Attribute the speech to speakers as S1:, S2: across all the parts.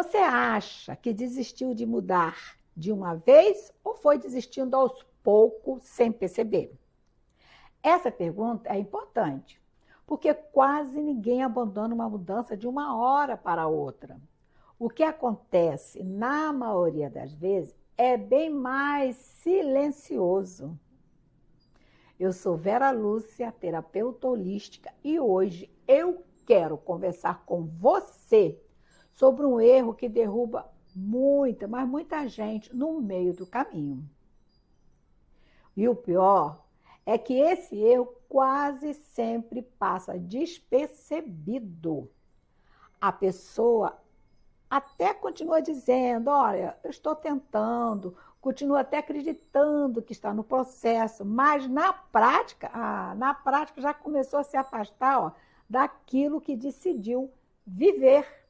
S1: Você acha que desistiu de mudar de uma vez ou foi desistindo aos poucos sem perceber? Essa pergunta é importante, porque quase ninguém abandona uma mudança de uma hora para outra. O que acontece, na maioria das vezes, é bem mais silencioso. Eu sou Vera Lúcia, terapeuta holística, e hoje eu quero conversar com você sobre um erro que derruba muita, mas muita gente no meio do caminho. E o pior é que esse erro quase sempre passa despercebido. A pessoa até continua dizendo, olha, eu estou tentando, continua até acreditando que está no processo, mas na prática já começou a se afastar, ó, daquilo que decidiu viver.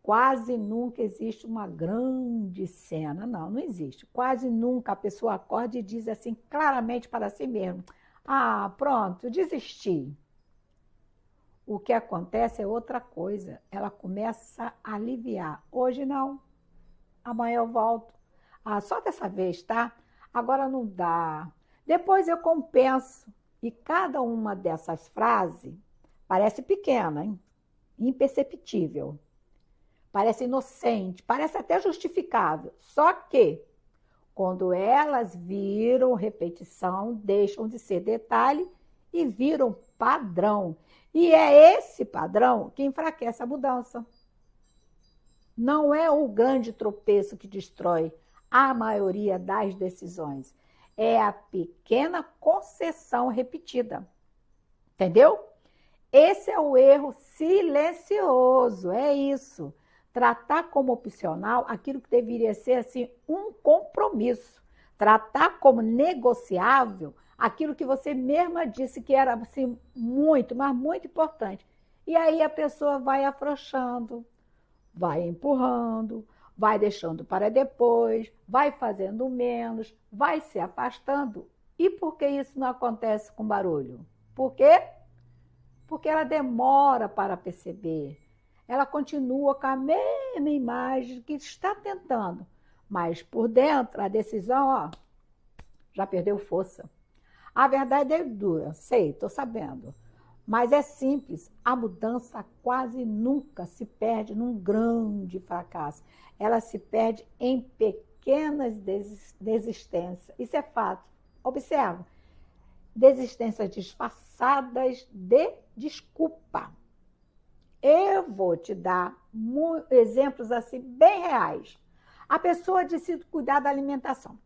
S1: Quase nunca existe uma grande cena, não existe. Quase nunca a pessoa acorda e diz assim claramente para si mesma, ah, pronto, desisti. O que acontece é outra coisa, ela começa a aliviar. Hoje não, amanhã eu volto. Ah, só dessa vez, tá? Agora não dá. Depois eu compenso. E cada uma dessas frases parece pequena, hein? Imperceptível. Parece inocente, parece até justificável. Só que, quando elas viram repetição, deixam de ser detalhe e viram padrão. E é esse padrão que enfraquece a mudança. Não é o grande tropeço que destrói a maioria das decisões. É a pequena concessão repetida. Entendeu? Esse é o erro silencioso, é isso. Tratar como opcional aquilo que deveria ser assim, um compromisso. Tratar como negociável aquilo que você mesma disse que era assim, muito, mas muito importante. E aí a pessoa vai afrouxando, vai empurrando, vai deixando para depois, vai fazendo menos, vai se afastando. E por que isso não acontece com barulho? Por quê? Porque ela demora para perceber. Ela continua com a mesma imagem que está tentando, mas por dentro a decisão, ó, já perdeu força. A verdade é dura, sei, estou sabendo, mas é simples. A mudança quase nunca se perde num grande fracasso. Ela se perde em pequenas desistências. Isso é fato. Observa. Desistências disfarçadas de desculpa. Eu vou te dar exemplos assim bem reais. A pessoa decide cuidar da alimentação.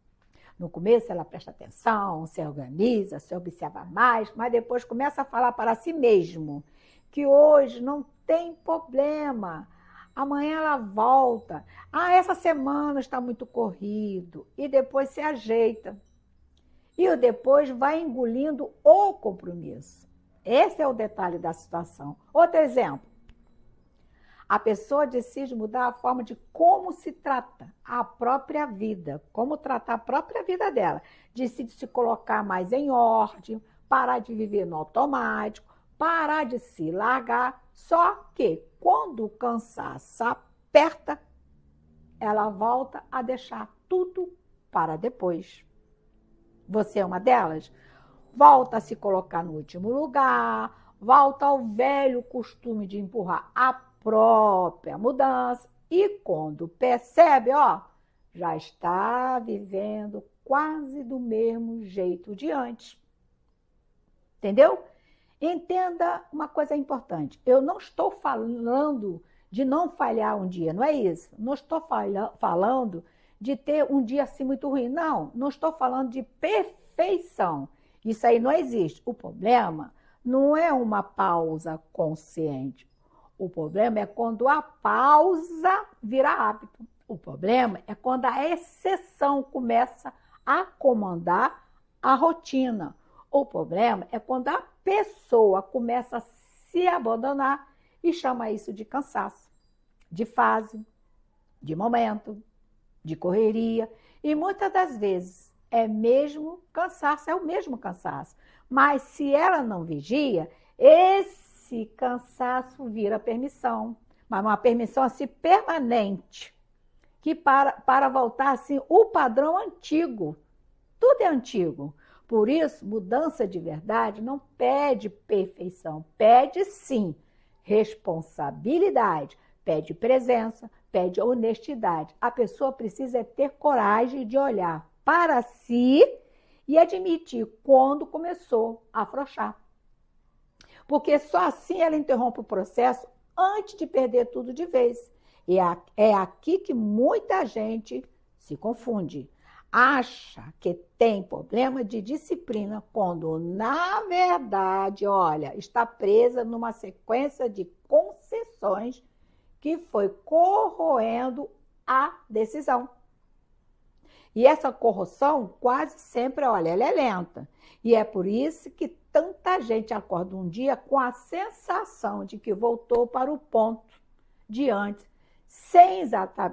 S1: No começo ela presta atenção, se organiza, se observa mais, mas depois começa a falar para si mesmo que hoje não tem problema. Amanhã ela volta. Ah, essa semana está muito corrido. E depois se ajeita. E depois vai engolindo o compromisso. Esse é o detalhe da situação. Outro exemplo. A pessoa decide mudar a forma de como se trata a própria vida, como tratar a própria vida dela. Decide se colocar mais em ordem, parar de viver no automático, parar de se largar. Só que quando o cansaço aperta, ela volta a deixar tudo para depois. Você é uma delas? Volta a se colocar no último lugar, volta ao velho costume de empurrar a própria mudança e quando percebe, ó, já está vivendo quase do mesmo jeito de antes. Entendeu? Entenda uma coisa importante. Eu não estou falando de não falhar um dia, não é isso. Não estou falando de ter um dia assim muito ruim. Não estou falando de perfeição. Isso aí não existe. O problema não é uma pausa consciente. O problema é quando a pausa vira hábito. O problema é quando a exceção começa a comandar a rotina. O problema é quando a pessoa começa a se abandonar e chama isso de cansaço, de fase, de momento, de correria. E muitas das vezes é mesmo cansaço, é o mesmo cansaço. Mas se ela não vigia, esse cansaço vira permissão. mas uma permissão assim permanente, que para voltar assim o padrão antigo. Tudo é antigo. Por isso, mudança de verdade não pede perfeição, pede sim responsabilidade, pede presença, pede honestidade. A pessoa precisa ter coragem de olhar para si e admitir quando começou a afrouxar. Porque só assim ela interrompe o processo antes de perder tudo de vez. E é aqui que muita gente se confunde. Acha que tem problema de disciplina, quando, na verdade, olha, está presa numa sequência de concessões que foi corroendo a decisão. E essa corrosão quase sempre, olha, ela é lenta. E é por isso que tanta gente acorda um dia com a sensação de que voltou para o ponto de antes, sem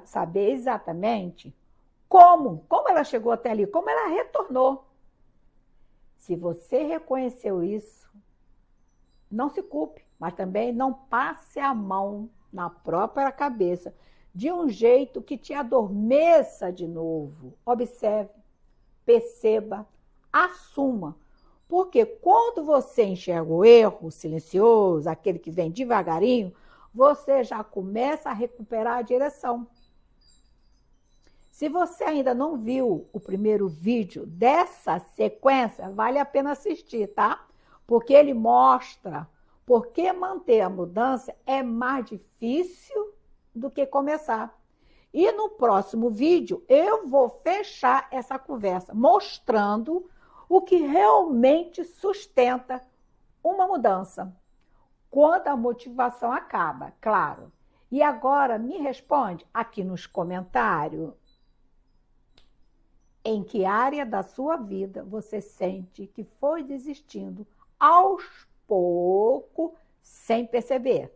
S1: saber exatamente como ela chegou até ali, como ela retornou. Se você reconheceu isso, não se culpe, mas também não passe a mão na própria cabeça de um jeito que te adormeça de novo. Observe, perceba, assuma. Porque quando você enxerga o erro silencioso, aquele que vem devagarinho, você já começa a recuperar a direção. Se você ainda não viu o primeiro vídeo dessa sequência, vale a pena assistir, tá? Porque ele mostra por que manter a mudança é mais difícil do que começar. E no próximo vídeo eu vou fechar essa conversa mostrando o que realmente sustenta uma mudança. Quando a motivação acaba, claro. E agora me responde aqui nos comentários em que área da sua vida você sente que foi desistindo aos poucos sem perceber.